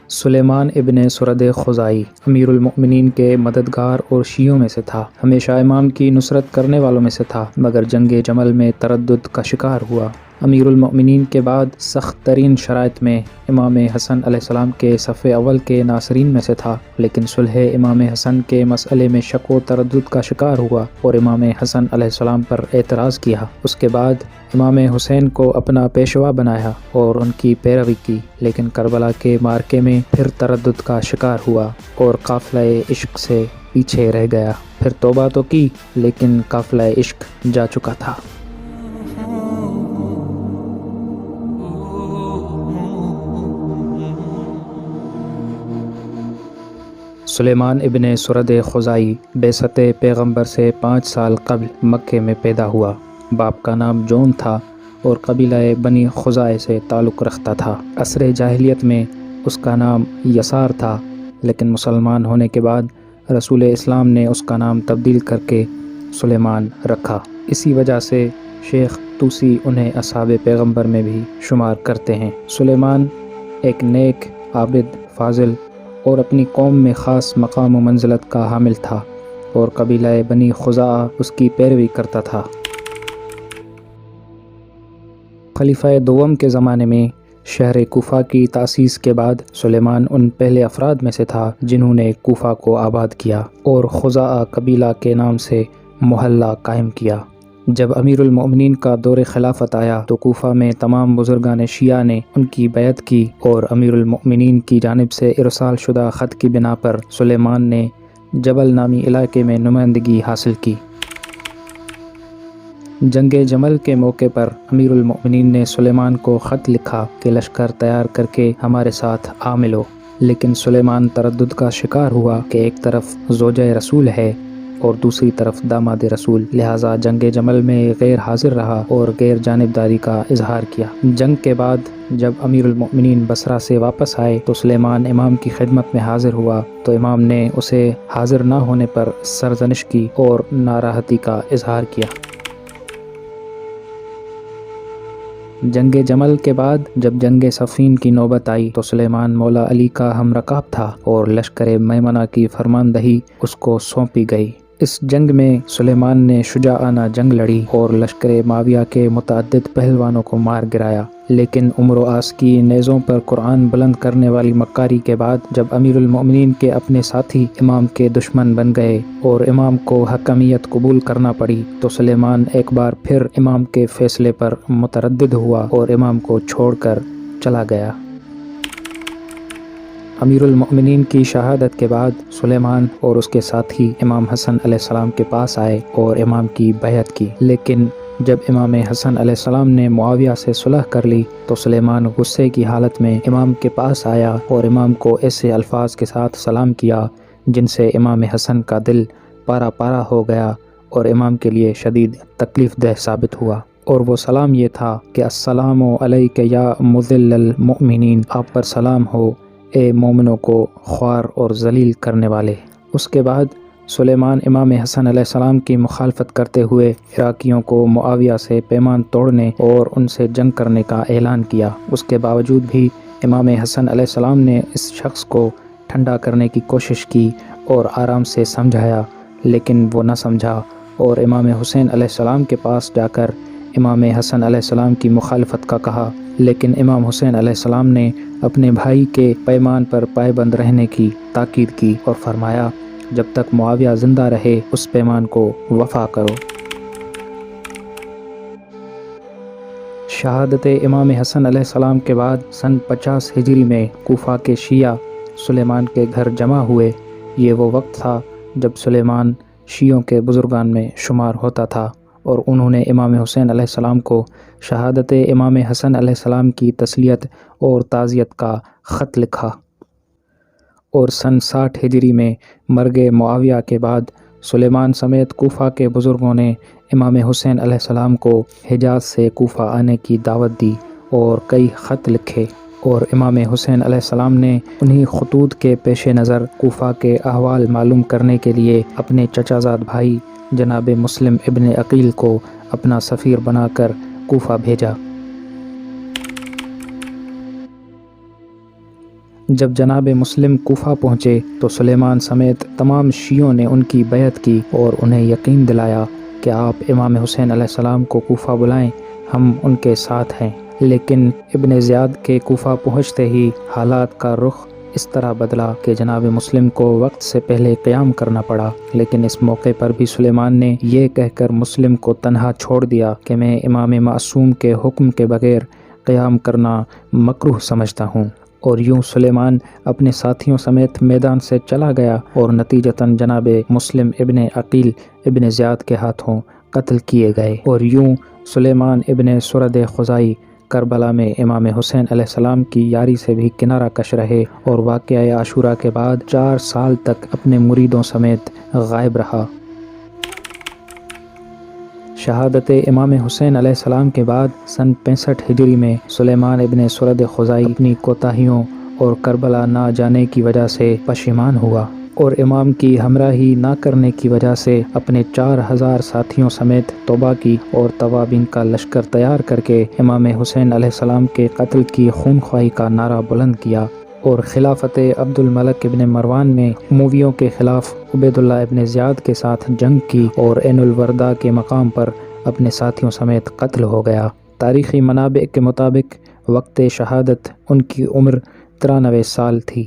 سلیمان ابن سرد خزائی امیر المؤمنین کے مددگار اور شیعوں میں سے تھا۔ ہمیشہ امام کی نصرت کرنے والوں میں سے تھا، مگر جنگ جمل میں تردد کا شکار ہوا۔ امیر المؤمنین کے بعد سخت ترین شرائط میں امام حسن علیہ السلام کے صف اول کے ناصرین میں سے تھا، لیکن صلح امام حسن کے مسئلے میں شک و تردد کا شکار ہوا اور امام حسن علیہ السلام پر اعتراض کیا۔ اس کے بعد امام حسین کو اپنا پیشوا بنایا اور ان کی پیروی کی، لیکن کربلا کے معرکے میں پھر تردد کا شکار ہوا اور قافلہ عشق سے پیچھے رہ گیا۔ پھر توبہ تو کی، لیکن قافلہ عشق جا چکا تھا۔ سلیمان ابن سرد خزائی بعثت پیغمبر سے 5 سال قبل مکے میں پیدا ہوا۔ باپ کا نام جون تھا اور قبیلہ بنی خزاعہ سے تعلق رکھتا تھا۔ عصر جاہلیت میں اس کا نام یسار تھا، لیکن مسلمان ہونے کے بعد رسول اسلام نے اس کا نام تبدیل کر کے سلیمان رکھا۔ اسی وجہ سے شیخ طوسی انہیں اصحاب پیغمبر میں بھی شمار کرتے ہیں۔ سلیمان ایک نیک، عابد، فاضل اور اپنی قوم میں خاص مقام و منزلت کا حامل تھا اور قبیلہ بنی خزاعہ اس کی پیروی کرتا تھا۔ خلیفہ دوم کے زمانے میں شہر کوفہ کی تاسیس کے بعد سلیمان ان پہلے افراد میں سے تھا جنہوں نے کوفہ کو آباد کیا اور خزاعہ قبیلہ کے نام سے محلہ قائم کیا۔ جب امیر المؤمنین کا دور خلافت آیا تو کوفہ میں تمام بزرگان شیعہ نے ان کی بیعت کی اور امیر المؤمنین کی جانب سے ارسال شدہ خط کی بنا پر سلیمان نے جبل نامی علاقے میں نمائندگی حاصل کی۔ جنگ جمل کے موقع پر امیر المؤمنین نے سلیمان کو خط لکھا کہ لشکر تیار کر کے ہمارے ساتھ آ ملو، لیکن سلیمان تردد کا شکار ہوا کہ ایک طرف زوجہ رسول ہے اور دوسری طرف داماد رسول، لہٰذا جنگ جمل میں غیر حاضر رہا اور غیر جانبداری کا اظہار کیا۔ جنگ کے بعد جب امیر المؤمنین بصرہ سے واپس آئے تو سلیمان امام کی خدمت میں حاضر ہوا تو امام نے اسے حاضر نہ ہونے پر سرزنش کی اور ناراحتی کا اظہار کیا۔ جنگ جمل کے بعد جب جنگ صفین کی نوبت آئی تو سلیمان مولا علی کا ہم رکاب تھا اور لشکر میمنہ کی فرماندہی اس کو سونپی گئی۔ اس جنگ میں سلیمان نے شجاعانہ جنگ لڑی اور لشکر معاویہ کے متعدد پہلوانوں کو مار گرایا، لیکن عمر و آس کی نیزوں پر قرآن بلند کرنے والی مکاری کے بعد جب امیر المؤمنین کے اپنے ساتھی امام کے دشمن بن گئے اور امام کو حکمیت قبول کرنا پڑی تو سلیمان ایک بار پھر امام کے فیصلے پر متردد ہوا اور امام کو چھوڑ کر چلا گیا۔ امیر المؤمنین کی شہادت کے بعد سلیمان اور اس کے ساتھی امام حسن علیہ السلام کے پاس آئے اور امام کی بیعت کی، لیکن جب امام حسن علیہ السلام نے معاویہ سے صلح کر لی تو سلیمان غصے کی حالت میں امام کے پاس آیا اور امام کو ایسے الفاظ کے ساتھ سلام کیا جن سے امام حسن کا دل پارا پارا ہو گیا اور امام کے لیے شدید تکلیف دہ ثابت ہوا، اور وہ سلام یہ تھا کہ السلام علیک یا مذل المؤمنین، آپ پر سلام ہو اے مومنوں کو خوار اور ذلیل کرنے والے۔ اس کے بعد سلیمان امام حسن علیہ السلام کی مخالفت کرتے ہوئے عراقیوں کو معاویہ سے پیمان توڑنے اور ان سے جنگ کرنے کا اعلان کیا۔ اس کے باوجود بھی امام حسن علیہ السلام نے اس شخص کو ٹھنڈا کرنے کی کوشش کی اور آرام سے سمجھایا، لیکن وہ نہ سمجھا اور امام حسین علیہ السلام کے پاس جا کر امام حسن علیہ السلام کی مخالفت کا کہا، لیکن امام حسین علیہ السلام نے اپنے بھائی کے پیمان پر پائبند رہنے کی تاکید کی اور فرمایا جب تک معاویہ زندہ رہے اس پیمان کو وفا کرو۔ شہادت امام حسن علیہ السلام کے بعد سن 50 ہجری میں کوفہ کے شیعہ سلیمان کے گھر جمع ہوئے۔ یہ وہ وقت تھا جب سلیمان شیعوں کے بزرگان میں شمار ہوتا تھا اور انہوں نے امام حسین علیہ السلام کو شہادت امام حسن علیہ السلام کی تسلیت اور تعزیت کا خط لکھا، اور سن 60 ہجری میں مرگ معاویہ کے بعد سلیمان سمیت کوفہ کے بزرگوں نے امام حسین علیہ السلام کو حجاز سے کوفہ آنے کی دعوت دی اور کئی خط لکھے، اور امام حسین علیہ السلام نے انہی خطوط کے پیش نظر کوفہ کے احوال معلوم کرنے کے لیے اپنے چچا زاد بھائی جناب مسلم ابن عقیل کو اپنا سفیر بنا کر کوفہ بھیجا۔ جب جناب مسلم کوفہ پہنچے تو سلیمان سمیت تمام شیعوں نے ان کی بیعت کی اور انہیں یقین دلایا کہ آپ امام حسین علیہ السلام کو کوفہ بلائیں، ہم ان کے ساتھ ہیں۔ لیکن ابن زیاد کے کوفہ پہنچتے ہی حالات کا رخ اس طرح بدلا کہ جناب مسلم کو وقت سے پہلے قیام کرنا پڑا، لیکن اس موقع پر بھی سلیمان نے یہ کہہ کر مسلم کو تنہا چھوڑ دیا کہ میں امام معصوم کے حکم کے بغیر قیام کرنا مکروہ سمجھتا ہوں، اور یوں سلیمان اپنے ساتھیوں سمیت میدان سے چلا گیا اور نتیجتاً جناب مسلم ابن عقیل ابن زیاد کے ہاتھوں قتل کیے گئے، اور یوں سلیمان ابن سرد خزائی کربلا میں امام حسین علیہ السلام کی یاری سے بھی کنارہ کش رہے اور واقعہ عاشورہ کے بعد 4 سال تک اپنے مریدوں سمیت غائب رہا۔ شہادت امام حسین علیہ السلام کے بعد سن 65 ہجری میں سلیمان ابن سرد خزائی اپنی کوتاہیوں اور کربلا نہ جانے کی وجہ سے پشیمان ہوا اور امام کی ہمراہی نہ کرنے کی وجہ سے اپنے 4000 ساتھیوں سمیت توبہ کی اور توابین کا لشکر تیار کر کے امام حسین علیہ السلام کے قتل کی خونخواہی کا نعرہ بلند کیا اور خلافت عبد الملک ابن مروان میں امویوں کے خلاف عبید اللہ ابن زیاد کے ساتھ جنگ کی اور عین الوردہ کے مقام پر اپنے ساتھیوں سمیت قتل ہو گیا۔ تاریخی منابع کے مطابق وقت شہادت ان کی عمر 93 سال تھی۔